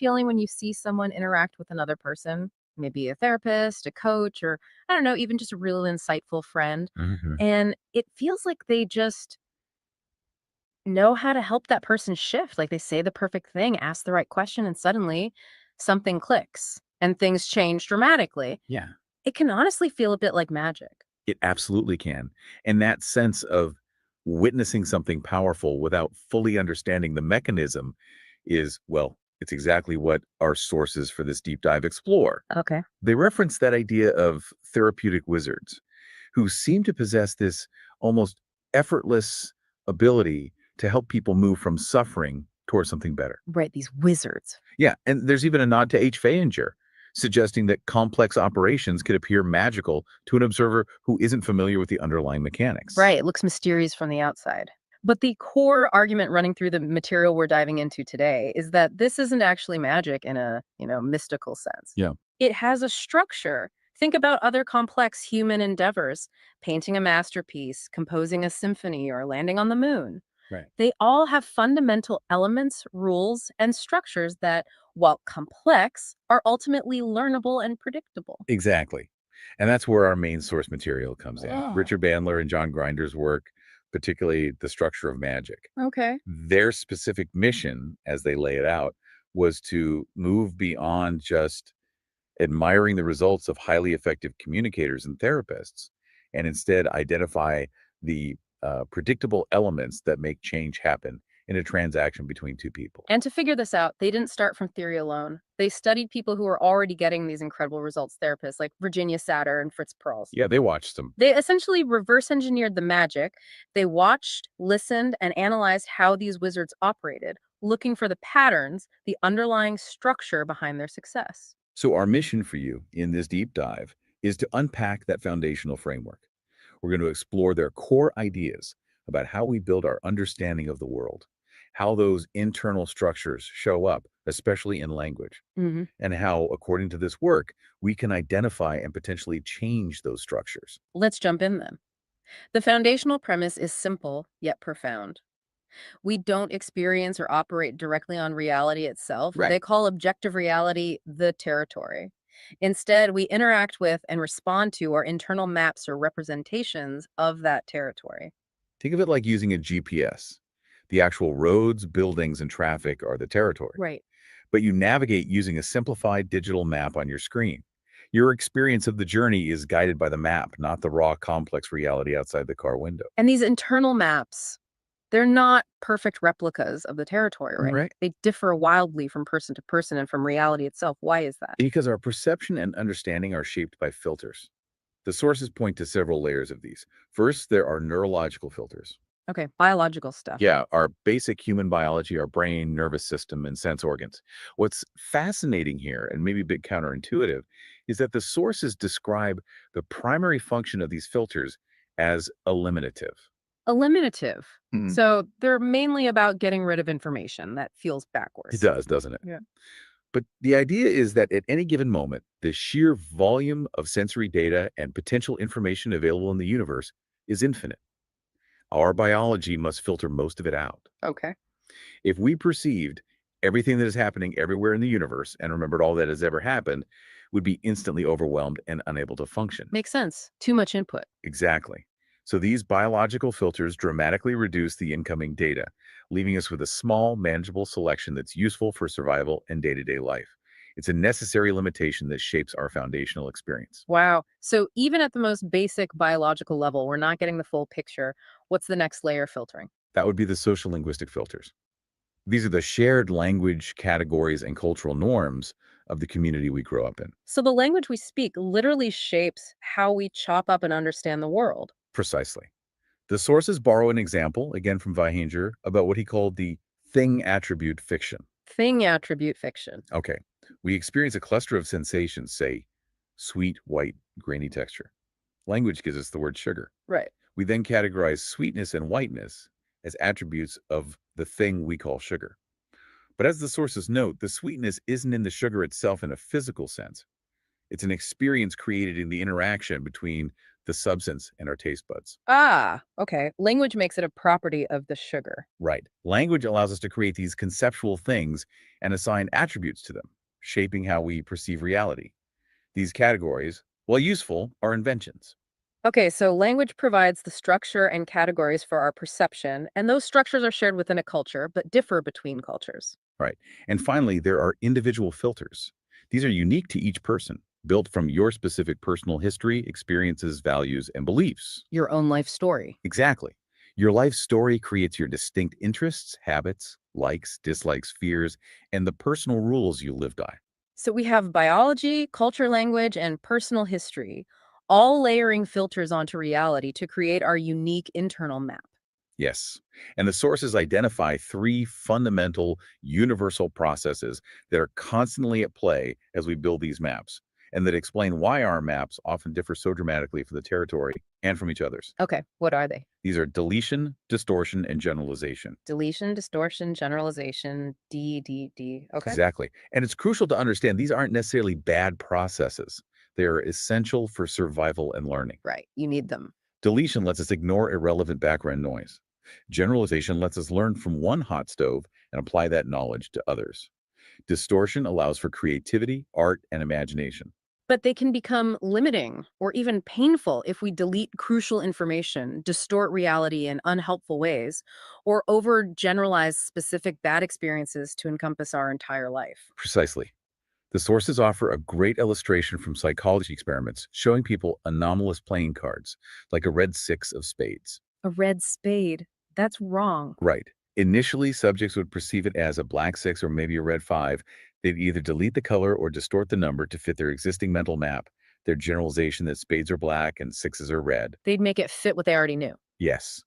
feeling when you see someone interact with another person, maybe a therapist, a coach, or I don't know, even just a real insightful friend. Hmm. And it feels like they just know how to help that person shift. Like they say the perfect thing, ask the right question, and suddenly something clicks and things change dramatically. Yeah, It can honestly feel a bit like magic. it absolutely can. And that sense of witnessing something powerful without fully understanding the mechanism is, well, it's exactly what our sources for this deep dive explore. Okay. They reference that idea of therapeutic wizards who seem to possess this almost effortless ability to help people move from suffering towards something better. Right. These wizards. Yeah, and there's even a nod to H. Feinger, suggesting that complex operations could appear magical to an observer who isn't familiar with the underlying mechanics. Right, it looks mysterious from the outside. But the core argument running through the material we're diving into today is that this isn't actually magic in a, mystical sense. Yeah, It has a structure. Think about other complex human endeavors, painting a masterpiece, composing a symphony, or landing on the moon. right. They all have fundamental elements, rules, and structures that, while complex, are ultimately learnable and predictable. Exactly. And that's where our main source material comes in. Oh, Richard Bandler and John Grinder's work, particularly The Structure of Magic. okay. Their specific mission, as they lay it out, was to move beyond just admiring the results of highly effective communicators and therapists, and instead identify the predictable elements that make change happen in a transaction between two people. And to figure this out, they didn't start from theory alone. They studied people who were already getting these incredible results, therapists like Virginia Satter and Fritz Perls. Yeah, they watched them. They essentially reverse engineered the magic. They watched, listened, and analyzed how these wizards operated, looking for the patterns, the underlying structure behind their success. So, our mission for you in this deep dive is to unpack that foundational framework. We're going to explore their core ideas about how we build our understanding of the world, how those internal structures show up, especially in language, Mhm. and how, according to this work, we can identify and potentially change those structures. Let's jump in then. The foundational premise is simple yet profound. We don't experience or operate directly on reality itself. They Right. call objective reality the territory. Instead, we interact with and respond to our internal maps or representations of that territory. Think of it like using a GPS. The actual roads, buildings, and traffic are the territory, Right. but you navigate using a simplified digital map on your screen. Your experience of the journey is guided by the map, not the raw, complex reality outside the car window. And these internal maps, they're not perfect replicas of the territory, right? Right. They differ wildly from person to person and from reality itself. Why is that? Because our perception and understanding are shaped by filters. The sources point to several layers of these. First, there are neurological filters. Okay, biological stuff. Yeah, our basic human biology, our brain, nervous system, and sense organs. What's fascinating here, and maybe a bit counterintuitive, is that the sources describe the primary function of these filters as eliminative. Eliminative. Mhm. So they're mainly about getting rid of information that feels It backwards. does, doesn't it? Yeah. But the idea is that at any given moment, the sheer volume of sensory data and potential information available in the universe is infinite. Our biology must filter most of it out. Okay. If we perceived everything that is happening everywhere in the universe and remembered all that has ever happened, would be instantly overwhelmed and unable to function. Makes sense. Too much input. Exactly. So these biological filters dramatically reduce the incoming data, leaving us with a small, manageable selection that's useful for survival and day-to-day life. It's a necessary limitation that shapes our foundational experience. Wow. So even at the most basic biological level, we're not getting the full picture. What's the next layer filtering? That would be the social linguistic filters. These are the shared language categories and cultural norms of the community we grow up in. So the language we speak literally shapes how we chop up and understand the world. Precisely. The sources borrow an example, again from Weihinger, about what he called the thing attribute fiction. Thing attribute fiction. Okay, we experience a cluster of sensations, say, sweet, white, grainy texture. Language gives us the word sugar. Right. We then categorize sweetness and whiteness as attributes of the thing we call sugar. But as the sources note, the sweetness isn't in the sugar itself in a physical sense. It's an experience created in the interaction between the substance and our taste buds. Ah, okay. Language makes it a property of the sugar. Right. Language allows us to create these conceptual things and assign attributes to them, shaping how we perceive reality. These categories, while useful, are inventions. Okay, so language provides the structure and categories for our perception, and those structures are shared within a culture, but differ between cultures. Right. And finally, there are individual filters. These are unique to each person, built from your specific personal history, experiences, values, and beliefs. Your own life story. Exactly. Your life story creates your distinct interests, habits, likes, dislikes, fears, and the personal rules you live by. So we have biology, culture, language, and personal history, all layering filters onto reality to create our unique internal map. Yes. And the sources identify three fundamental universal processes that are constantly at play as we build these maps, and that explain why our maps often differ so dramatically for the territory and from each other's. Okay, what are they? These are deletion, distortion, and generalization. Deletion, distortion, generalization, D. Okay, Exactly. And it's crucial to understand these aren't necessarily bad processes. They are essential for survival and learning. right. You need them. Deletion lets us ignore irrelevant background noise. Generalization lets us learn from one hot stove and apply that knowledge to others. Distortion allows for creativity, art, and imagination. But they can become limiting or even painful if we delete crucial information, distort reality in unhelpful ways, or overgeneralize specific bad experiences to encompass our entire life. Precisely. The sources offer a great illustration from psychology experiments showing people anomalous playing cards, like a red six of spades. A red spade. That's wrong. Right. Initially, subjects would perceive it as a black six or maybe a red five. They'd either delete the color or distort the number to fit their existing mental map, their generalization that spades are black and sixes are red. They'd make it fit what they already knew. Yes.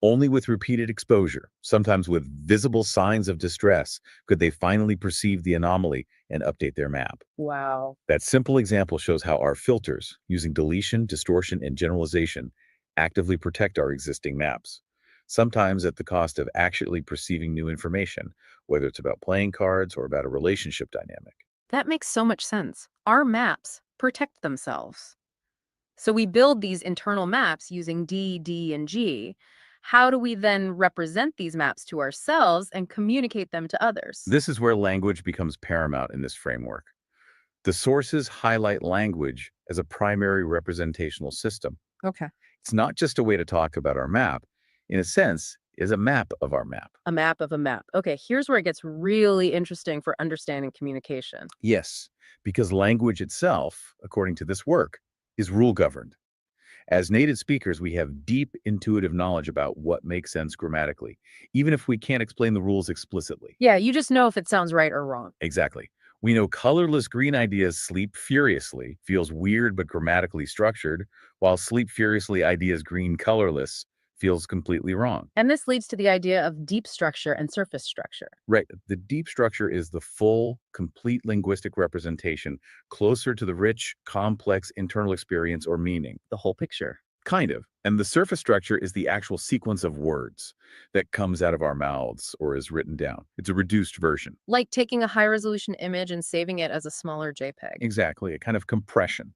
Only with repeated exposure, sometimes with visible signs of distress, could they finally perceive the anomaly and update their map. Wow. That simple example shows how our filters, using deletion, distortion, and generalization, actively protect our existing maps, sometimes at the cost of actually perceiving new information, whether it's about playing cards or about a relationship dynamic. That makes so much sense. Our maps protect themselves. So we build these internal maps using D, and G. How do we then represent these maps to ourselves and communicate them to others? This is where language becomes paramount in this framework. The sources highlight language as a primary representational system. Okay. It's not just a way to talk about our map, in a sense, is a map of our map. A map of a map. Okay, here's where it gets really interesting for understanding communication. Yes, because language itself, according to this work, is rule governed. As native speakers, we have deep intuitive knowledge about what makes sense grammatically, even if we can't explain the rules explicitly. Yeah, you just know if it sounds right or wrong. Exactly. We know colorless green ideas sleep furiously feels weird but grammatically structured, while sleep furiously ideas green colorless feels completely wrong. And this leads to the idea of deep structure and surface structure. Right. The deep structure is the full, complete linguistic representation, closer to the rich, complex internal experience or meaning. The whole picture. Kind of. And the surface structure is the actual sequence of words that comes out of our mouths or is written down. It's a reduced version. Like taking a high resolution image and saving it as a smaller JPEG. Exactly. A kind of compression.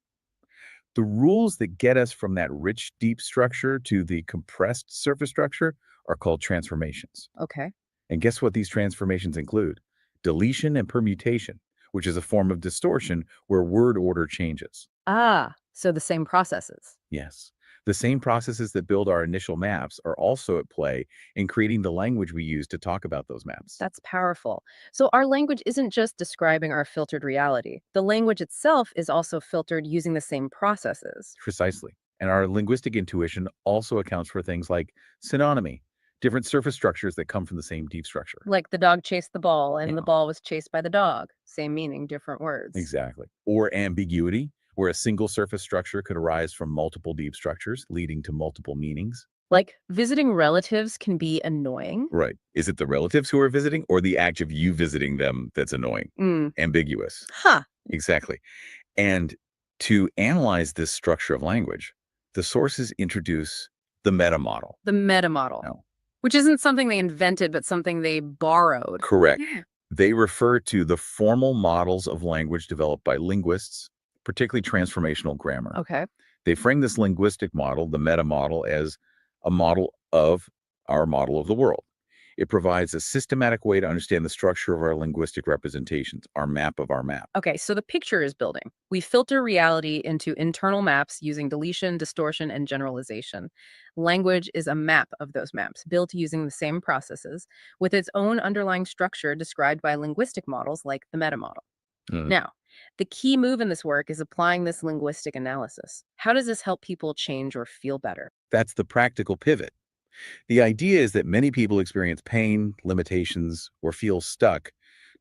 The rules that get us from that rich, deep structure to the compressed surface structure are called transformations. Okay. And guess what these transformations include? Deletion and permutation, which is a form of distortion where word order changes. Ah, so the same processes. Yes. The same processes that build our initial maps are also at play in creating the language we use to talk about those maps. That's powerful. So our language isn't just describing our filtered reality. The language itself is also filtered using the same processes. Precisely. And our linguistic intuition also accounts for things like synonymy, different surface structures that come from the same deep structure. Like the dog chased the ball and Yeah, the ball was chased by the dog. Same meaning, different words. exactly. Or ambiguity, where a single surface structure could arise from multiple deep structures, leading to multiple meanings. Like visiting relatives can be annoying. Right. Is it the relatives who are visiting or the act of you visiting them that's annoying? Mm. Ambiguous. Huh. Exactly. And to analyze this structure of language, the sources introduce the meta model. The meta model, No, which isn't something they invented, but something they borrowed. correct. Yeah. They refer to the formal models of language developed by linguists, particularly transformational grammar. Okay. They frame this linguistic model, the meta model, as a model of our model of the world. It provides a systematic way to understand the structure of our linguistic representations, our map of our map. Okay, so the picture is building. We filter reality into internal maps using deletion, distortion, and generalization. Language is a map of those maps, built using the same processes, with its own underlying structure described by linguistic models like the meta model. Mm. Now, the key move in this work is applying this linguistic analysis. How does this help people change or feel better? That's the practical pivot. The idea is that many people experience pain, limitations, or feel stuck,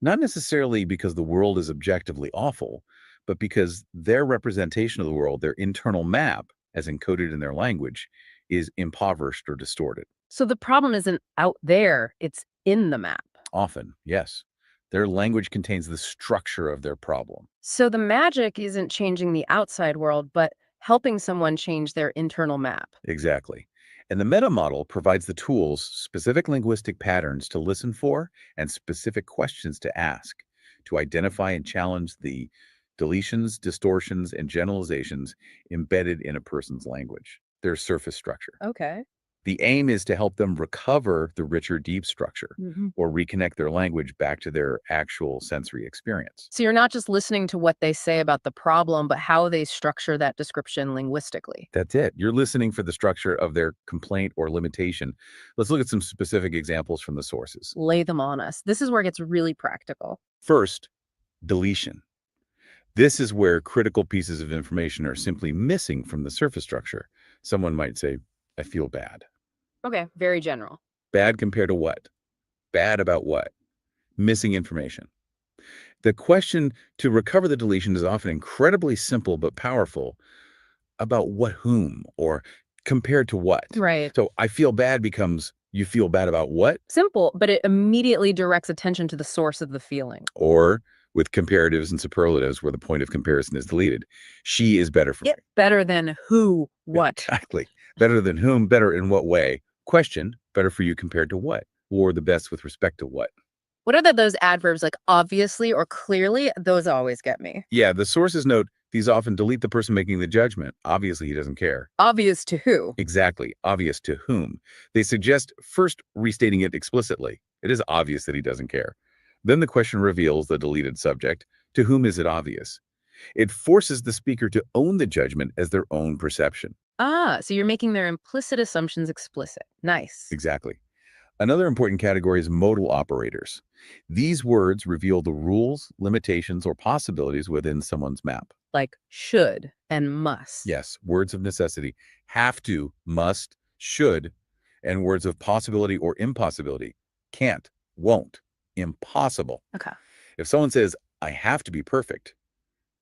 not necessarily because the world is objectively awful, but because their representation of the world, their internal map, as encoded in their language, is impoverished or distorted. So the problem isn't out there, it's in the map. Often, yes, their language contains the structure of their problem. So the magic isn't changing the outside world, but helping someone change their internal map. Exactly. And the meta model provides the tools, specific linguistic patterns to listen for, and specific questions to ask to identify and challenge the deletions, distortions, and generalizations embedded in a person's language, their surface structure. Okay. The aim is to help them recover the richer, deep structure hmm or reconnect their language back to their actual sensory experience. So you're not just listening to what they say about the problem, but how they structure that description linguistically. That's it. You're listening for the structure of their complaint or limitation. Let's look at some specific examples from the sources. Lay them on us. This is where it gets really practical. First, deletion. This is where critical pieces of information are simply missing from the surface structure. Someone might say, I feel bad. Okay, very general. Bad compared to what? Bad about what? Missing information. The question to recover the deletion is often incredibly simple but powerful. About what whom or compared to what? Right. So I feel bad becomes you feel bad about what? Simple, but it immediately directs attention to the source of the feeling. Or with comparatives and superlatives where the point of comparison is deleted. She is better for me. Better than who, what. Exactly. Better than whom, better in what way? Question, better for you compared to what? Or the best with respect to what? What are those adverbs like obviously or clearly? Those always get me. Yeah, the sources note these often delete the person making the judgment. Obviously, he doesn't care. Obvious to who? Exactly. Obvious to whom? They suggest first restating it explicitly. It is obvious that he doesn't care. Then the question reveals the deleted subject. To whom is it obvious? It forces the speaker to own the judgment as their own perception. Ah, so you're making their implicit assumptions explicit. Nice. Exactly. Another important category is modal operators. These words reveal the rules, limitations, or possibilities within someone's map. Like should and must. Yes, words of necessity. Have to, must, should, and words of possibility or impossibility. Can't, won't, impossible. Okay. If someone says, I have to be perfect,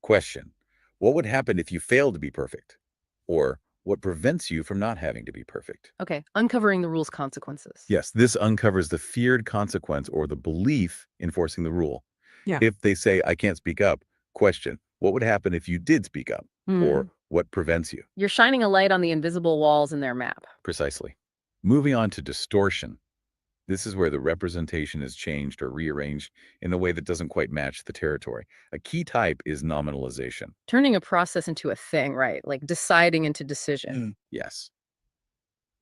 question, what would happen if you fail to be perfect? Or what prevents you from not having to be perfect? Okay. Uncovering the rule's consequences. Yes, this uncovers the feared consequence or the belief enforcing the rule. Yeah. If they say, I can't speak up, question, what would happen if you did speak up? Or what prevents you? You're shining a light on the invisible walls in their map. Precisely. Moving on to distortion. This is where the representation is changed or rearranged in a way that doesn't quite match the territory. A key type is nominalization. Turning a process into a thing, right? Like deciding into decision. Yes.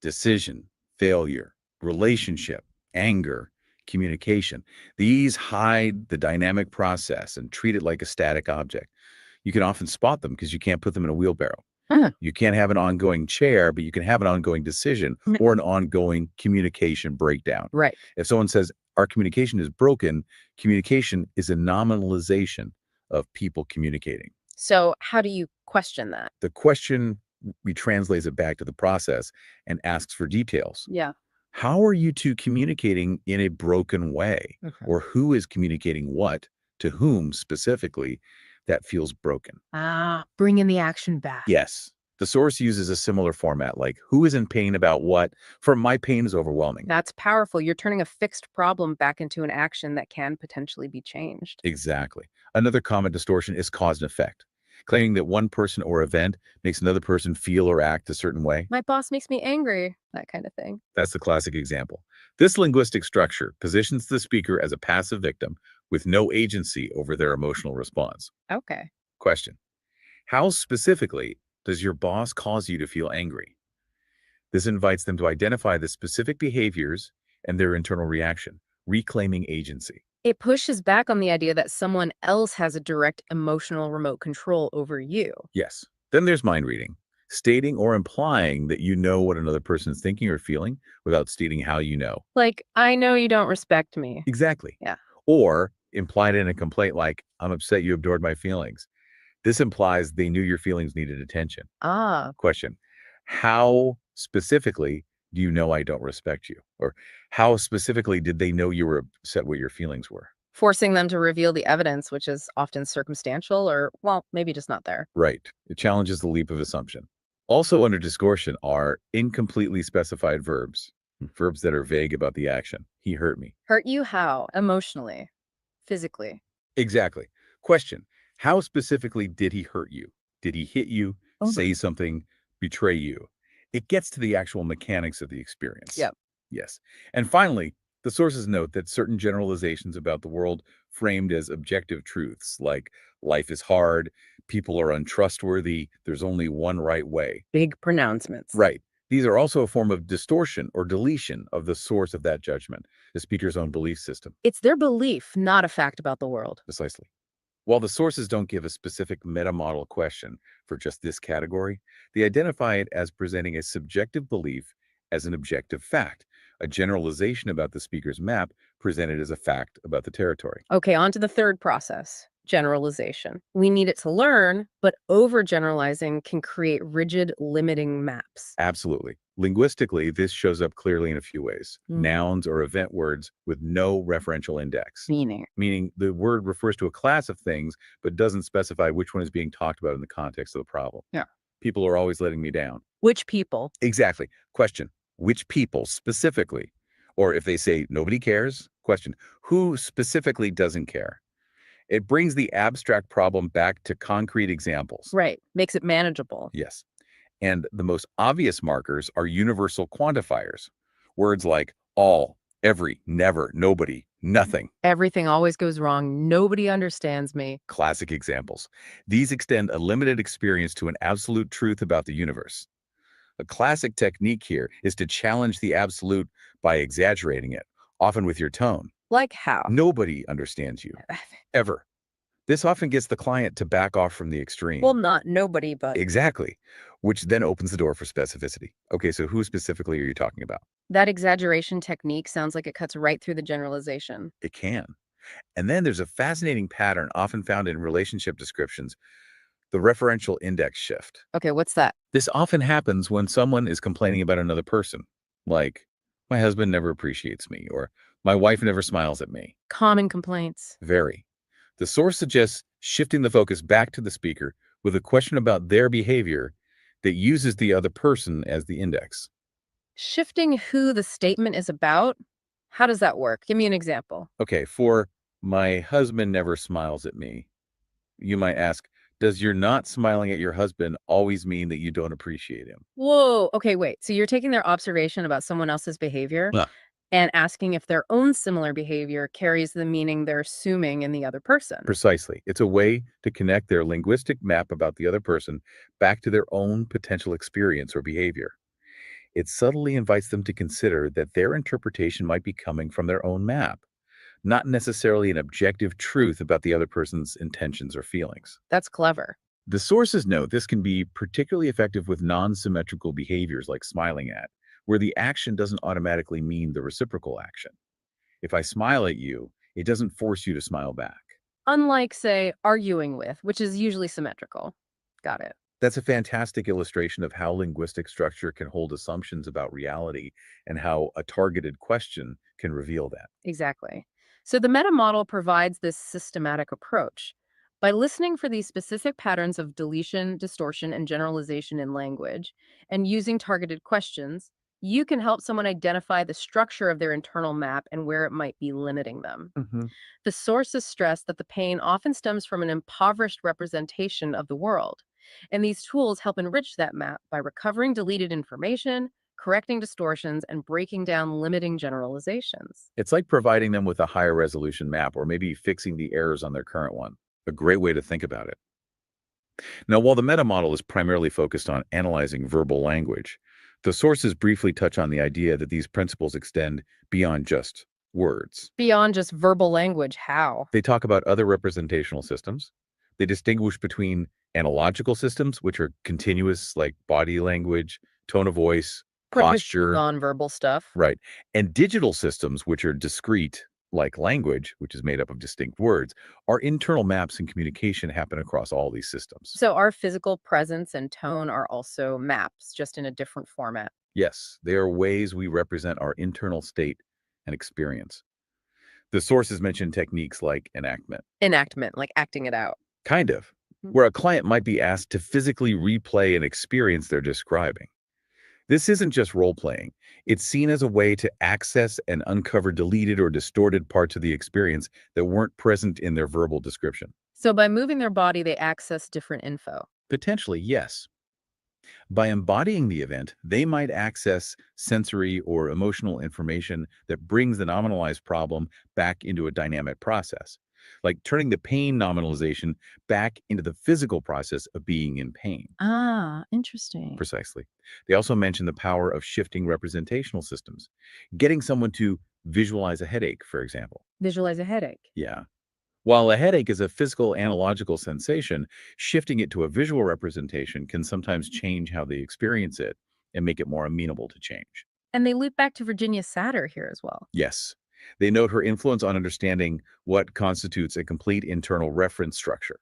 Decision, failure, relationship, anger, communication. These hide the dynamic process and treat it like a static object. You can often spot them because you can't put them in a wheelbarrow. You can't have an ongoing chair, but you can have an ongoing decision or an ongoing communication breakdown. Right. If someone says, our communication is broken, communication is a nominalization of people communicating. So how do you question that? The question retranslates it back to the process and asks for details. Yeah. How are you two communicating in a broken way? Or who is communicating what to whom specifically that feels broken? Ah, bringing the action back. Yes. The source uses a similar format like who is in pain about what for my pain is overwhelming. That's powerful. You're turning a fixed problem back into an action that can potentially be changed. Exactly. Another common distortion is cause and effect, claiming that one person or event makes another person feel or act a certain way. My boss makes me angry, that kind of thing. That's the classic example. This linguistic structure positions the speaker as a passive victim with no agency over their emotional response. Okay. Question. How specifically does your boss cause you to feel angry? This invites them to identify the specific behaviors and their internal reaction, reclaiming agency. It pushes back on the idea that someone else has a direct emotional remote control over you. Yes. Then there's mind reading, stating or implying that you know what another person is thinking or feeling without stating how you know. Like, I know you don't respect me. Exactly. Yeah. Or implied in a complaint like, I'm upset you ignored my feelings. This implies they knew your feelings needed attention. Ah, Question: how specifically do you know I don't respect you? Or how specifically did they know you were upset what your feelings were? forcing them to reveal the evidence, which is often circumstantial or, well, maybe just not there. Right. It challenges the leap of assumption. Also under distortion are incompletely specified verbs, verbs that are vague about the action. He hurt me. Hurt you how? Emotionally, physically. Exactly. Question: how specifically did he hurt you? Did he hit you, Oh, say something, betray you? It gets to the actual mechanics of the experience. yep. Yes. And finally, the sources note that certain generalizations about the world framed as objective truths, like life is hard, people are untrustworthy, there's only one right way. Big pronouncements. Right. These are also a form of distortion or deletion of the source of that judgment, the speaker's own belief system. It's their belief, not a fact about the world. Precisely. While the sources don't give a specific meta-model question for just this category, they identify it as presenting a subjective belief as an objective fact, a generalization about the speaker's map presented as a fact about the territory. Okay, on to the third process, generalization. We need it to learn, but overgeneralizing can create rigid, limiting maps. Absolutely. Linguistically, this shows up clearly in a few ways. Mm. Nouns or event words with no referential index, Meaning, meaning the word refers to a class of things but doesn't specify which one is being talked about in the context of the problem. yeah. People are always letting me down. Which people? Exactly. Question: which people specifically? Or if they say nobody cares, question: who specifically doesn't care? It brings the abstract problem back to concrete examples. Right, makes it manageable. Yes. And the most obvious markers are universal quantifiers. Words like all, every, never, nobody, nothing. Everything always goes wrong. Nobody understands me. Classic examples. These extend a limited experience to an absolute truth about the universe. A classic technique here is to challenge the absolute by exaggerating it, often with your tone. Like how? Nobody understands you, ever. This often gets the client to back off from the Well, extreme. not nobody, but Exactly, which then opens the door for specificity. Okay, so who specifically are you talking about? that exaggeration technique sounds like it cuts right through the generalization. It can. And then there's a fascinating pattern often found in relationship descriptions, the referential index shift. Okay, what's that? This often happens when someone is complaining about another person, like, my husband never appreciates me, or my wife never smiles at me. Common complaints. Very. The source suggests shifting the focus back to the speaker with a question about their behavior that uses the other person as the index. Shifting who the statement is about? How does that work? Give me an example. Okay, for my husband never smiles at me, you might ask, does your not smiling at your husband always mean that you don't appreciate him? Whoa. Okay, wait. So you're taking their observation about someone else's behavior Huh. and asking if their own similar behavior carries the meaning they're assuming in the other person. Precisely. It's a way to connect their linguistic map about the other person back to their own potential experience or behavior. It subtly invites them to consider that their interpretation might be coming from their own map, not necessarily an objective truth about the other person's intentions or feelings. That's clever. The sources note this can be particularly effective with non-symmetrical behaviors like smiling at, where the action doesn't automatically mean the reciprocal action. If I smile at you, it doesn't force you to smile back. Unlike, say, arguing with, which is usually symmetrical. Got it. That's a fantastic illustration of how linguistic structure can hold assumptions about reality and how a targeted question can reveal that. Exactly. So the meta model provides this systematic approach. By listening for these specific patterns of deletion, distortion, and generalization in language, and using targeted questions, you can help someone identify the structure of their internal map and where it might be limiting them. Mhm. The sources stress that the pain often stems from an impoverished representation of the world. And these tools help enrich that map by recovering deleted information, correcting distortions, and breaking down limiting generalizations. It's like providing them with a higher resolution map or maybe fixing the errors on their current one. A great way to think about it. Now, while the meta model is primarily focused on analyzing verbal language, the sources briefly touch on the idea that these principles extend beyond just words. Beyond just verbal language, how? They talk about other representational systems. They distinguish between analogical systems, which are continuous, like body language, tone of voice, Traditional posture, nonverbal stuff. right, and digital systems, which are discrete, like language, which is made up of distinct words. Our internal maps and communication happen across all these systems. So our physical presence and tone are also maps, just in a different format. Yes, they are ways we represent our internal state and experience. The sources mention techniques like enactment, Enactment, like acting it out. kind of, Mm. where a client might be asked to physically replay an experience they're describing. This isn't just role playing, it's seen as a way to access and uncover deleted or distorted parts of the experience that weren't present in their verbal description. So by moving their body, they access different info. Potentially, yes. By embodying the event, they might access sensory or emotional information that brings the nominalized problem back into a dynamic process, like turning the pain nominalization back into the physical process of being in pain. Ah, interesting. Precisely. They also mention the power of shifting representational systems, getting someone to visualize a headache, for example. Visualize a headache. Yeah. While a headache is a physical analogical sensation, shifting it to a visual representation can sometimes change how they experience it and make it more amenable to change. And they loop back to Virginia Satter here as well. Yes, they note her influence on understanding what constitutes a complete internal reference structure.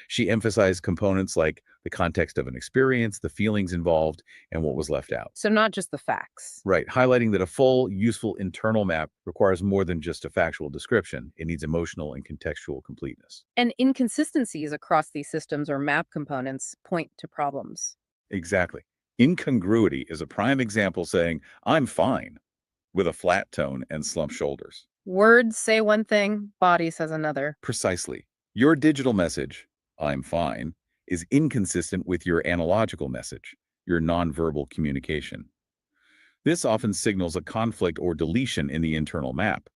She emphasized components like the context of an experience, the feelings involved, and what was left out. So not just the facts. Right, highlighting that a full, useful internal map requires more than just a factual description. It needs emotional and contextual completeness. And inconsistencies across these systems or map components point to problems. Exactly. Incongruity is a prime example saying, I'm fine, with a flat tone and slumped shoulders. Words say one thing, body says another. Precisely. Your digital message, I'm fine, is inconsistent with your analogical message, your nonverbal communication. This often signals a conflict or deletion in the internal map.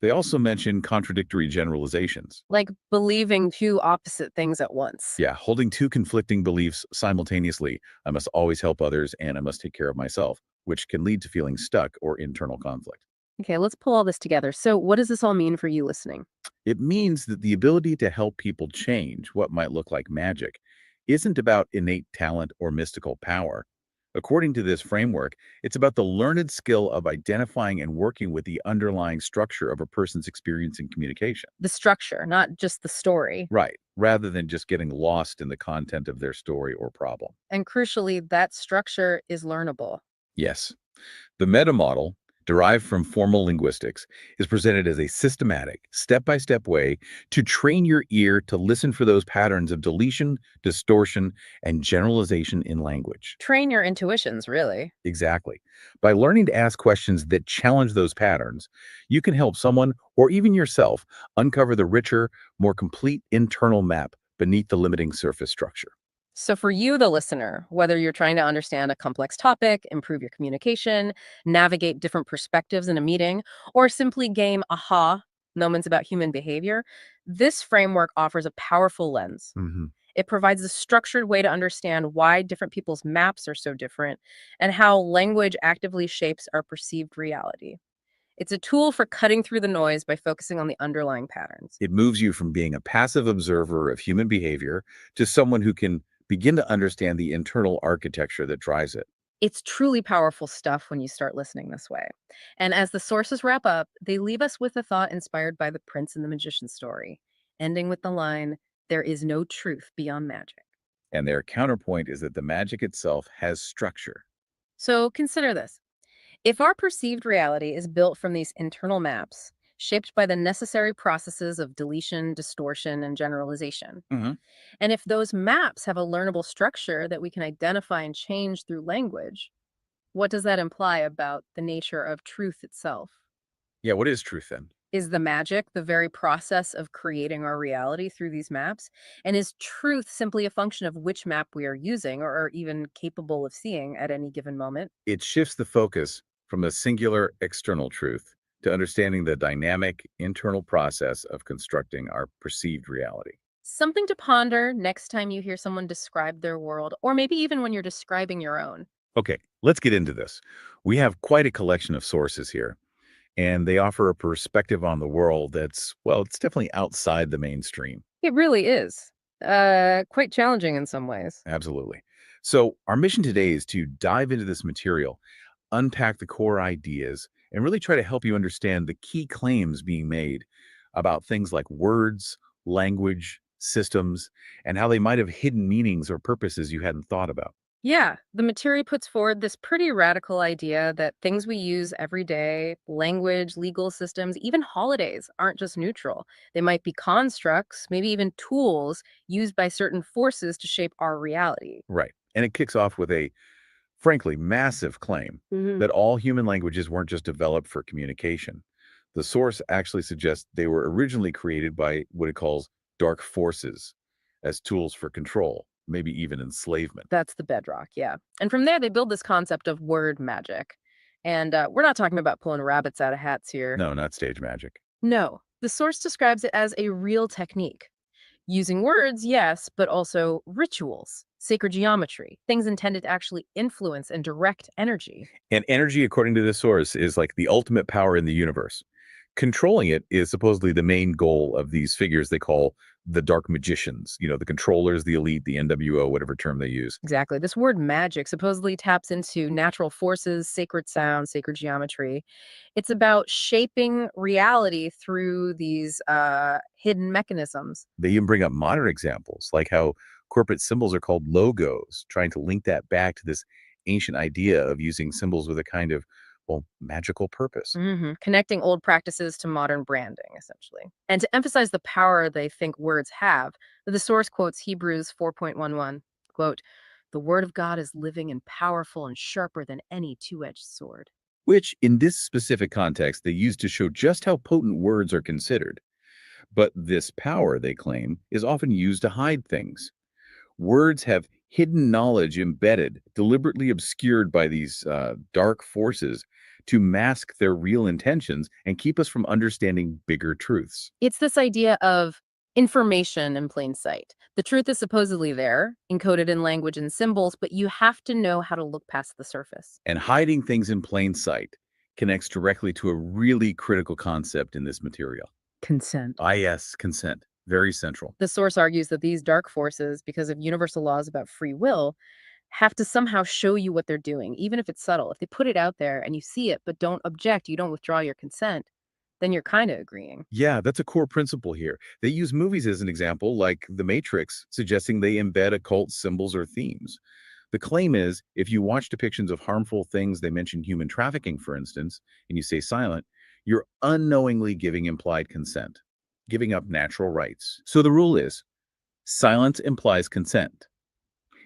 They also mention contradictory generalizations. Like believing two opposite things at once. Yeah, holding two conflicting beliefs simultaneously. I must always help others and I must take care of myself, which can lead to feeling stuck or internal conflict. Okay, let's pull all this together. So, what does this all mean for you listening? It means that the ability to help people change what might look like magic isn't about innate talent or mystical power. According to this framework, it's about the learned skill of identifying and working with the underlying structure of a person's experience and communication. The structure, not just the story. Right, rather than just getting lost in the content of their story or problem. And crucially, that structure is learnable. Yes. The meta model, derived from formal linguistics, is presented as a systematic, step by step way to train your ear to listen for those patterns of deletion, distortion, and generalization in language. Train your intuitions, really. Exactly. By learning to ask questions that challenge those patterns, you can help someone or even yourself uncover the richer, more complete internal map beneath the limiting surface structure. So, for you, the listener, whether you're trying to understand a complex topic, improve your communication, navigate different perspectives in a meeting, or simply gain aha moments about human behavior, this framework offers a powerful lens. Mhm. It provides a structured way to understand why different people's maps are so different and how language actively shapes our perceived reality. It's a tool for cutting through the noise by focusing on the underlying patterns. It moves you from being a passive observer of human behavior to someone who can begin to understand the internal architecture that drives it. It's truly powerful stuff when you start listening this way. And as the sources wrap up, they leave us with a thought inspired by the Prince and the Magician story, ending with the line, "There is no truth beyond magic." And their counterpoint is that the magic itself has structure. So consider this. If our perceived reality is built from these internal maps, shaped by the necessary processes of deletion, distortion, and generalization, Mhm. and if those maps have a learnable structure that we can identify and change through language, what does that imply about the nature of truth itself? Yeah, what is truth then? Is the magic the very process of creating our reality through these maps? And is truth simply a function of which map we are using or are even capable of seeing at any given moment? It shifts the focus from a singular external truth to understanding the dynamic internal process of constructing our perceived reality. Something to ponder next time you hear someone describe their world, or maybe even when you're describing your own. Okay, let's get into this. We have quite a collection of sources here, and they offer a perspective on the world that's, well, it's definitely outside the mainstream. It really is. Quite challenging in some ways. Absolutely. So, our mission today is to dive into this material, unpack the core ideas, and really try to help you understand the key claims being made about things like words, language, systems, and how they might have hidden meanings or purposes you hadn't thought about. Yeah, the material puts forward this pretty radical idea that things we use every day, language, legal systems, even holidays, aren't just neutral. They might be constructs, maybe even tools used by certain forces to shape our reality. Right. And it kicks off with a, frankly, massive claim Hmm. that all human languages weren't just developed for communication. The source actually suggests they were originally created by what it calls dark forces as tools for control, maybe even enslavement. That's the bedrock, yeah. And from there, they build this concept of word magic. And we're not talking about pulling rabbits out of hats here. No, not stage magic. No, the source describes it as a real technique. Using words, yes, but also rituals, sacred geometry, things intended to actually influence and direct energy. And energy, according to this source, is like the ultimate power in the universe. Controlling it is supposedly the main goal of these figures they call the dark magicians, the controllers, the elite, the NWO, whatever term they use. Exactly. This word magic supposedly taps into natural forces, sacred sound, sacred geometry. It's about shaping reality through these hidden mechanisms. They even bring up modern examples, like how corporate symbols are called logos, trying to link that back to this ancient idea of using symbols with a kind of, well, magical purpose. Connecting old practices to modern branding, essentially. And to emphasize the power they think words have, the source quotes Hebrews 4.11, quote, "The word of God is living and powerful and sharper than any two-edged sword." Which, in this specific context, they use to show just how potent words are considered. But this power, they claim, is often used to hide things. Words have hidden knowledge embedded, deliberately obscured by these dark forces to mask their real intentions and keep us from understanding bigger truths. It's this idea of information in plain sight. The truth is supposedly there, encoded in language and symbols, but you have to know how to look past the surface. And hiding things in plain sight connects directly to a really critical concept in this material. Consent. Yes, consent. Very central. The source argues that these dark forces, because of universal laws about free will, have to somehow show you what they're doing, even if it's subtle. If they put it out there and you see it but don't object, you don't withdraw your consent, then you're kind of agreeing. Yeah, that's a core principle here. They use movies as an example, like The Matrix, suggesting they embed occult symbols or themes. The claim is if you watch depictions of harmful things, they mention human trafficking, for instance, and you stay silent, you're unknowingly giving implied consent, giving up natural rights. So the rule is silence implies consent.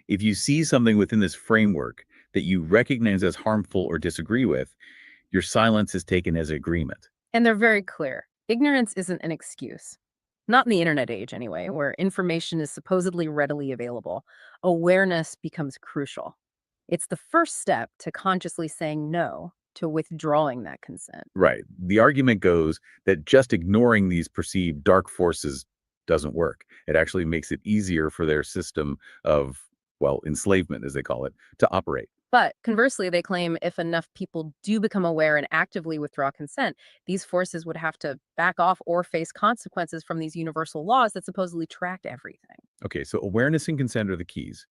If you see something within this framework that you recognize as harmful or disagree with, your silence is taken as agreement. And they're very clear. Ignorance isn't an excuse. Not in the internet age, anyway, where information is supposedly readily available. Awareness becomes crucial. It's the first step to consciously saying no, to withdrawing that consent. Right. The argument goes that just ignoring these perceived dark forces doesn't work. It actually makes it easier for their system of, well, enslavement, as they call it, to operate. But conversely, they claim if enough people do become aware and actively withdraw consent, these forces would have to back off or face consequences from these universal laws that supposedly tracked everything. Okay, so awareness and consent are the keys.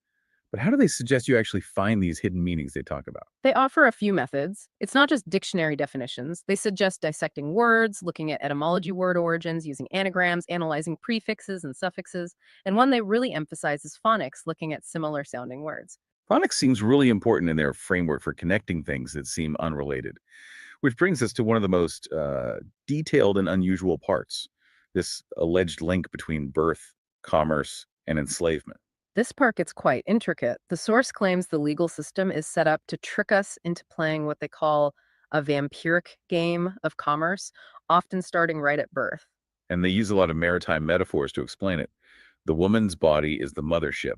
But how do they suggest you actually find these hidden meanings they talk about? They offer a few methods. It's not just dictionary definitions. They suggest dissecting words, looking at etymology word origins, using anagrams, analyzing prefixes and suffixes. And one they really emphasize is phonics, looking at similar sounding words. Phonics seems really important in their framework for connecting things that seem unrelated, which brings us to one of the most detailed and unusual parts, this alleged link between birth, commerce, and enslavement. This part gets quite intricate. The source claims the legal system is set up to trick us into playing what they call a vampiric game of commerce, often starting right at birth. And they use a lot of maritime metaphors to explain it. The woman's body is the mothership,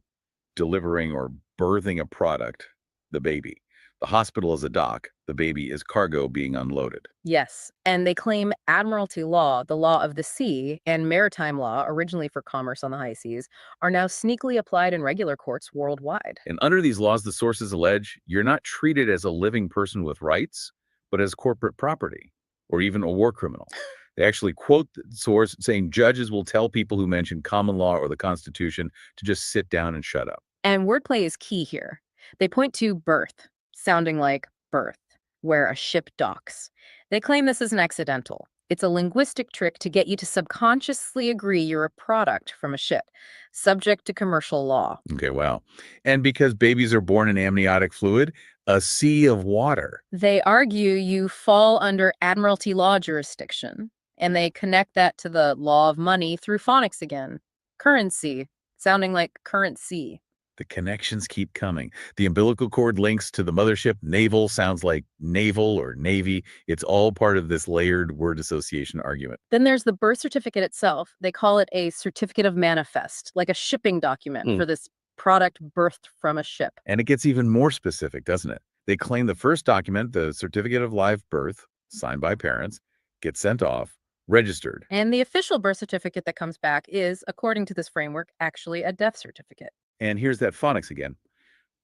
delivering or birthing a product, the baby. The hospital is a dock, the baby is cargo being unloaded. Yes, and they claim admiralty law, the law of the sea, and maritime law, originally for commerce on the high seas, are now sneakily applied in regular courts worldwide. And under these laws, the sources allege you're not treated as a living person with rights, but as corporate property or even a war criminal. They actually quote the source saying judges will tell people who mention common law or the Constitution to just sit down and shut up. And wordplay is key here. They point to berth, sounding like birth, where a ship docks. They claim this isn't accidental. It's a linguistic trick to get you to subconsciously agree you're a product from a ship, subject to commercial law. Okay, wow. And because babies are born in amniotic fluid, a sea of water. They argue you fall under admiralty law jurisdiction, and they connect that to the law of money through phonics again. Currency, sounding like currency. The connections keep coming. The umbilical cord links to the mothership. Naval sounds like naval or navy. It's all part of this layered word association argument. Then there's the birth certificate itself. They call it a certificate of manifest, like a shipping document for this product birthed from a ship. And it gets even more specific, doesn't it? They claim the first document, the certificate of live birth, signed by parents, gets sent off, registered. And the official birth certificate that comes back is, according to this framework, actually a death certificate. And here's that phonics again.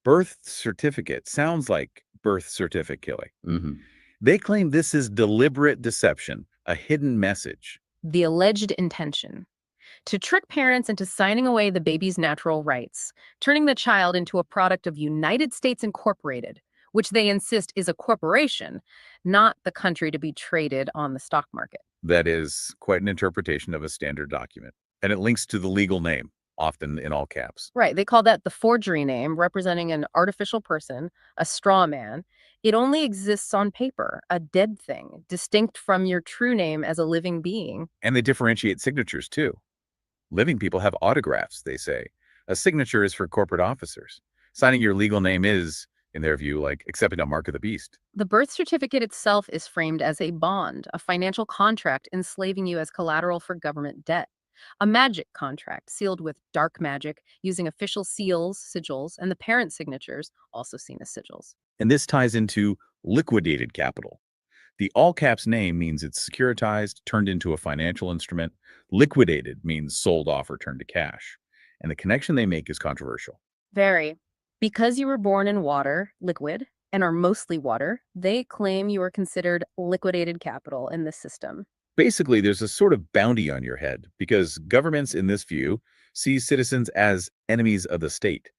Birth certificate sounds like birth certificate killing. They claim this is deliberate deception, a hidden message. The alleged intention to trick parents into signing away the baby's natural rights, turning the child into a product of United States Incorporated, which they insist is a corporation, not the country to be traded on the stock market. That is quite an interpretation of a standard document. And it links to the legal name, often in all caps. Right. They call that the forgery name, representing an artificial person, a straw man. It only exists on paper, a dead thing, distinct from your true name as a living being. And they differentiate signatures too. Living people have autographs, they say. A signature is for corporate officers. Signing your legal name is, in their view, like accepting a mark of the beast. The birth certificate itself is framed as a bond, a financial contract enslaving you as collateral for government debt. A magic contract sealed with dark magic using official seals, sigils, and the parent signatures, also seen as sigils. And this ties into liquidated capital. The all caps name means it's securitized, turned into a financial instrument. Liquidated means sold off or turned to cash. And the connection they make is controversial. Very. Because you were born in water, liquid, and are mostly water, they claim you are considered liquidated capital in this system. Basically, there's a sort of bounty on your head because governments, in this view, see citizens as enemies of the state.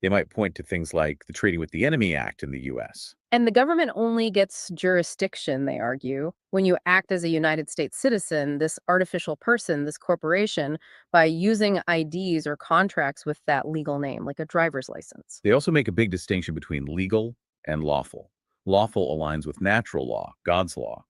They might point to things like the Trading with the Enemy Act in the US. And the government only gets jurisdiction, they argue, when you act as a United States citizen, this artificial person, this corporation, by using IDs or contracts with that legal name, like a driver's license. They also make a big distinction between legal and lawful. Lawful aligns with natural law, God's law.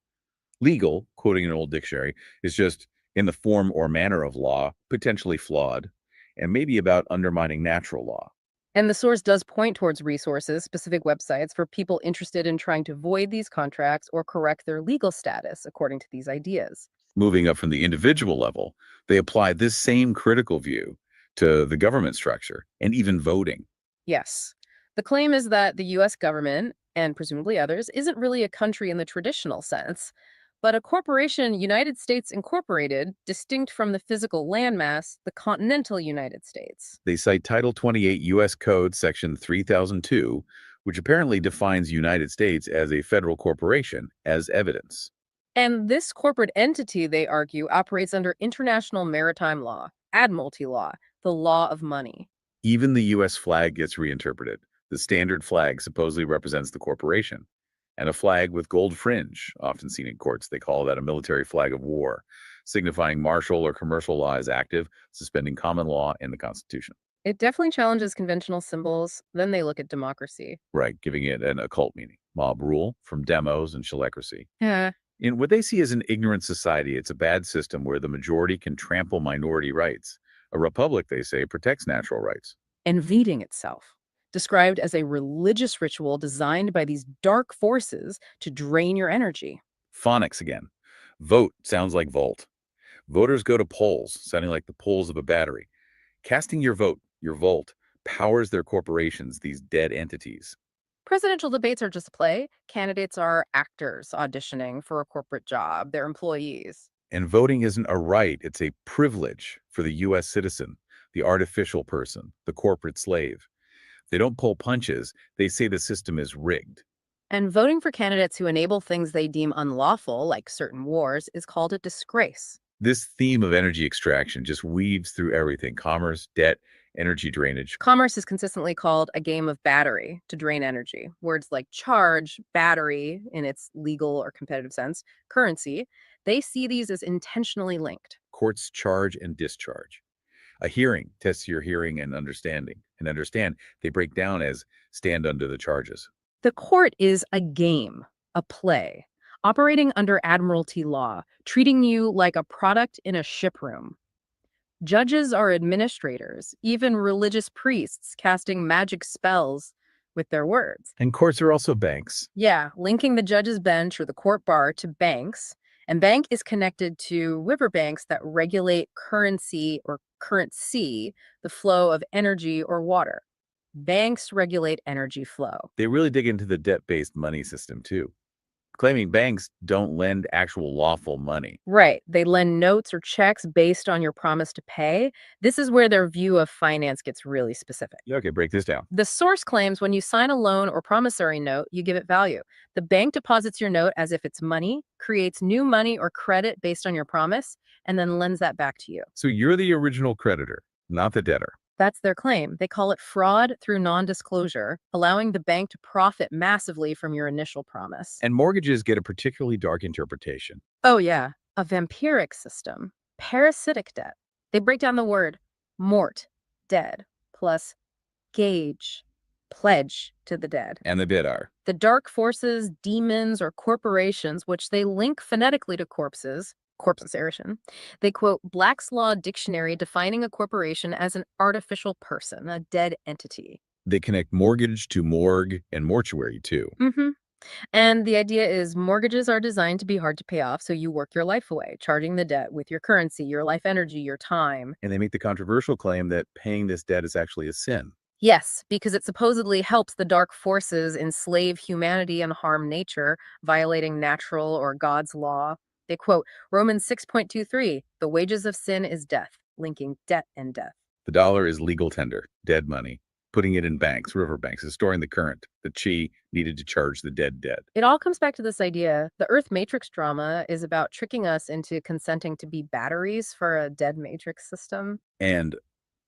Legal, quoting an old dictionary, is just in the form or manner of law, potentially flawed, and maybe about undermining natural law. And the source does point towards resources, specific websites for people interested in trying to void these contracts or correct their legal status according to these ideas. Moving up from the individual level, they apply this same critical view to the government structure and even voting. Yes. The claim is that the US government, and presumably others, isn't really a country in the traditional sense, but a corporation, United States Incorporated, distinct from the physical landmass, the continental United States. They cite Title 28 U.S. Code, Section 3002, which apparently defines United States as a federal corporation, as evidence. And this corporate entity, they argue, operates under international maritime law, admiralty law, the law of money. Even the U.S. flag gets reinterpreted. The standard flag supposedly represents the corporation. And a flag with gold fringe, often seen in courts. They call that a military flag of war, signifying martial or commercial law is active, suspending common law in the Constitution. It definitely challenges conventional symbols. Then they look at democracy. Right, giving it an occult meaning. Mob rule from demos and shilecracy. Yeah. In what they see as an ignorant society, it's a bad system where the majority can trample minority rights. A republic, they say, protects natural rights. And feeding itself, described as a religious ritual designed by these dark forces to drain your energy. Phonics again. Vote sounds like volt. Voters go to polls, sounding like the poles of a battery. Casting your vote, your volt, powers their corporations, these dead entities. Presidential debates are just a play. Candidates are actors auditioning for a corporate job, they're employees. And voting isn't a right, it's a privilege for the U.S. citizen, the artificial person, the corporate slave. They don't pull punches, they say the system is rigged. And voting for candidates who enable things they deem unlawful, like certain wars, is called a disgrace. This theme of energy extraction just weaves through everything: commerce, debt, energy drainage. Commerce is consistently called a game of battery to drain energy. Words like charge, battery, in its legal or competitive sense, currency, they see these as intentionally linked. Courts charge and discharge. A hearing tests your hearing and understanding. And understand, they break down as stand under the charges. The court is a game, a play, operating under admiralty law, treating you like a product in a shiproom. Judges are administrators, even religious priests casting magic spells with their words. And courts are also banks. Yeah, linking the judge's bench or the court bar to banks. And bank is connected to riverbanks that regulate currency or currency, the flow of energy or water. Banks regulate energy flow. They really dig into the debt-based money system too, claiming banks don't lend actual lawful money. Right. They lend notes or checks based on your promise to pay. This is where their view of finance gets really specific. Yeah, okay, break this down. The source claims when you sign a loan or promissory note, you give it value. The bank deposits your note as if it's money, creates new money or credit based on your promise, and then lends that back to you. So you're the original creditor, not the debtor. That's their claim. They call it fraud through non disclosure, allowing the bank to profit massively from your initial promise. And mortgages get a particularly dark interpretation. Oh, yeah, a vampiric system, parasitic debt. They break down the word mort, dead, plus gage, pledge to the dead. And the dead are. The dark forces, demons, or corporations, which they link phonetically to corpses, corpusation, they quote Black's Law Dictionary defining a corporation as an artificial person, a dead entity. They connect mortgage to morgue and mortuary too. hmm And the idea is mortgages are designed to be hard to pay off, so you work your life away, charging the debt with your currency, your life energy, your time. And they make the controversial claim that paying this debt is actually a sin. Yes, because it supposedly helps the dark forces enslave humanity and harm nature, violating natural or God's law. They quote Romans 6.23, the wages of sin is death, linking debt and death. The dollar is legal tender, dead money. Putting it in banks, river banks, is storing the current, the chi needed to charge the dead debt. It all comes back to this idea the Earth Matrix drama is about tricking us into consenting to be batteries for a dead matrix system. And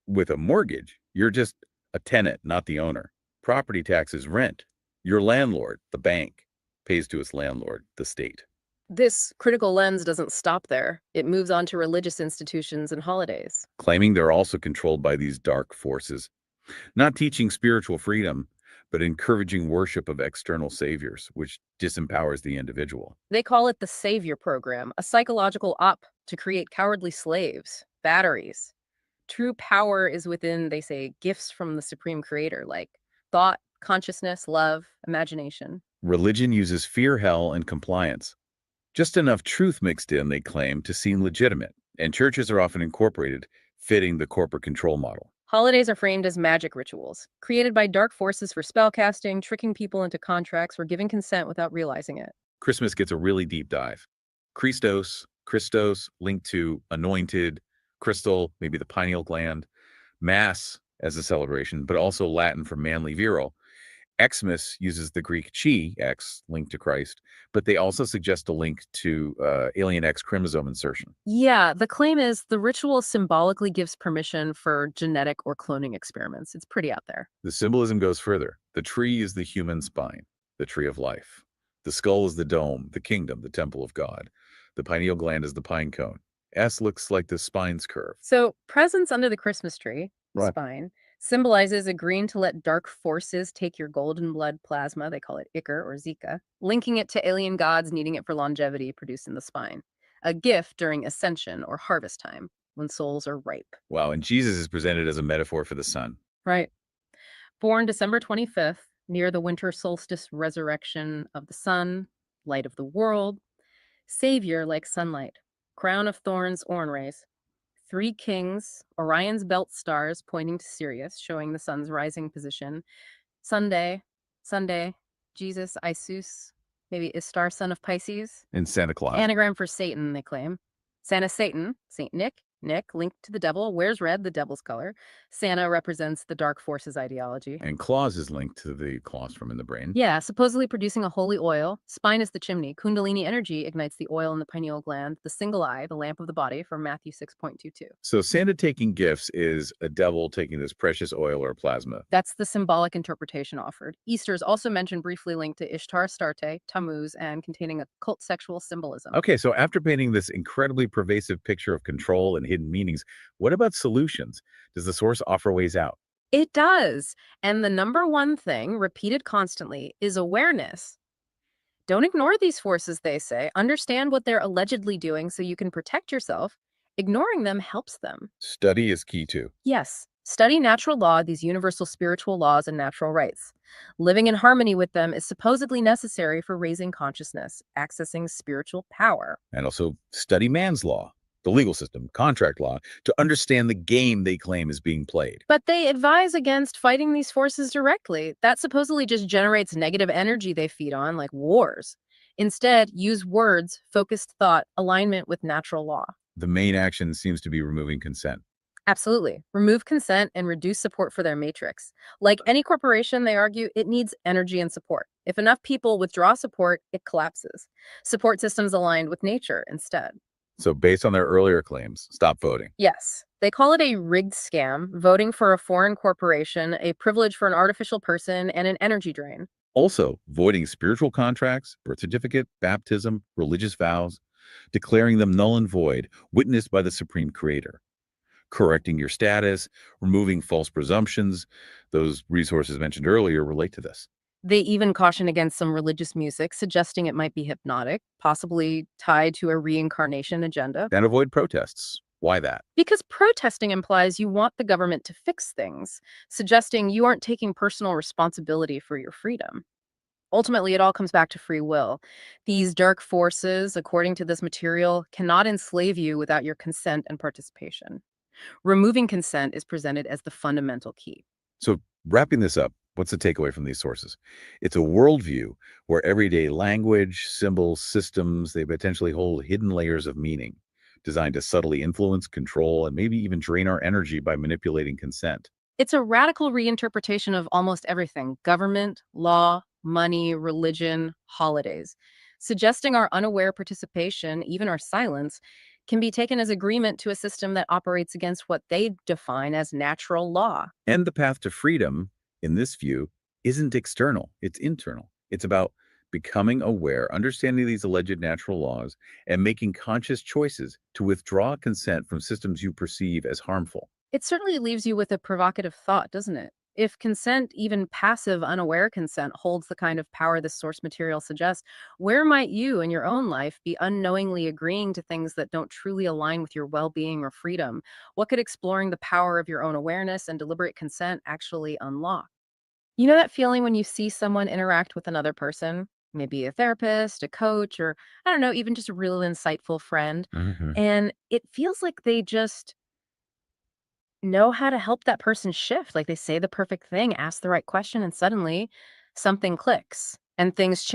with a mortgage, you're just a tenant, not the owner. Property taxes, rent. Your landlord, the bank, pays to its landlord, the state. This critical lens doesn't stop there. It moves on to religious institutions and holidays. Claiming they're also controlled by these dark forces, not teaching spiritual freedom, but encouraging worship of external saviors, which disempowers the individual. They call it the Savior Program, a psychological op to create cowardly slaves, batteries. True power is within, they say, gifts from the Supreme Creator, like thought, consciousness, love, imagination. Religion uses fear, hell, and compliance. Just enough truth mixed in, they claim, to seem legitimate, and churches are often incorporated, fitting the corporate control model. Holidays are framed as magic rituals, created by dark forces for spellcasting, tricking people into contracts, or giving consent without realizing it. Christmas gets a really deep dive. Christos, linked to anointed, crystal, maybe the pineal gland, mass as a celebration, but also Latin for manly virile. Xmas uses the Greek chi, X, linked to Christ, but they also suggest a link to alien X chromosome insertion. Yeah, the claim is the ritual symbolically gives permission for genetic or cloning experiments. It's pretty out there. The symbolism goes further. The tree is the human spine, the tree of life. The skull is the dome, the kingdom, the temple of God. The pineal gland is the pine cone. S looks like the spine's curve. So, presents under the Christmas tree, Right. spine, symbolizes agreeing to let dark forces take your golden blood plasma, they call it Ichor or Zika, linking it to alien gods needing it for longevity produced in the spine. A gift during ascension or harvest time, when souls are ripe. Wow, and Jesus is presented as a metaphor for the sun. Right. Born December 25th, near the winter solstice resurrection of the sun, light of the world, savior like sunlight, crown of thorns, oran rays. Three kings, Orion's belt stars pointing to Sirius, showing the sun's rising position. Sunday, Sunday, Jesus, Isus, maybe Istar, son of Pisces. In Santa Claus. Anagram for Satan, they claim. Santa Satan, Saint Nick, Nick linked to the devil, wears red, the devil's color. Santa represents the dark forces ideology. And Claus is linked to the colostrum in the brain. Yeah, supposedly producing a holy oil. Spine is the chimney. Kundalini energy ignites the oil in the pineal gland. The single eye, the lamp of the body, from Matthew 6.22. So Santa taking gifts is a devil taking this precious oil or plasma. That's the symbolic interpretation offered. Easter is also mentioned briefly linked to Ishtar, Astarte, Tammuz, and containing occult sexual symbolism. Okay, so after painting this incredibly pervasive picture of control and hidden meanings, what about solutions? Does the source offer ways out? It does. And the number one thing, repeated constantly, is awareness. Don't ignore these forces, they say. Understand what they're allegedly doing so you can protect yourself. Ignoring them helps them. Study is key too. Yes, study natural law, these universal spiritual laws and natural rights. Living in harmony with them is supposedly necessary for raising consciousness, accessing spiritual power. And also study man's law, the legal system, contract law, to understand the game they claim is being played. But they advise against fighting these forces directly. That supposedly just generates negative energy they feed on, like wars. Instead, use words, focused thought, alignment with natural law. The main action seems to be removing consent. Absolutely. Remove consent and reduce support for their matrix. Like any corporation, they argue, it needs energy and support. If enough people withdraw support, it collapses. Support systems aligned with nature instead. So based on their earlier claims, stop voting. Yes, they call it a rigged scam, voting for a foreign corporation, a privilege for an artificial person, and an energy drain. Also, voiding spiritual contracts, birth certificate, baptism, religious vows, declaring them null and void, witnessed by the Supreme Creator. Correcting your status, removing false presumptions. Those resources mentioned earlier relate to this. They even caution against some religious music, suggesting it might be hypnotic, possibly tied to a reincarnation agenda. And avoid protests. Why that? Because protesting implies you want the government to fix things, suggesting you aren't taking personal responsibility for your freedom. Ultimately, it all comes back to free will. These dark forces, according to this material, cannot enslave you without your consent and participation. Removing consent is presented as the fundamental key. So, wrapping this up, what's the takeaway from these sources? It's a worldview where everyday language, symbols, systems, they potentially hold hidden layers of meaning, designed to subtly influence, control, and maybe even drain our energy by manipulating consent. It's a radical reinterpretation of almost everything: government, law, money, religion, holidays, suggesting our unaware participation, even our silence, can be taken as agreement to a system that operates against what they define as natural law. And the path to freedom, in this view, isn't external, it's internal. It's about becoming aware, understanding these alleged natural laws, and making conscious choices to withdraw consent from systems you perceive as harmful. It certainly leaves you with a provocative thought, doesn't it? If consent, even passive, unaware consent, holds the kind of power this source material suggests, where might you in your own life be unknowingly agreeing to things that don't truly align with your well being or freedom? What could exploring the power of your own awareness and deliberate consent actually unlock? You know that feeling when you see someone interact with another person, maybe a therapist, a coach, or I don't know, even just a real insightful friend, Mhm. and it feels like they just know how to help that person shift. Like they say the perfect thing, ask the right question, and suddenly something clicks and things change.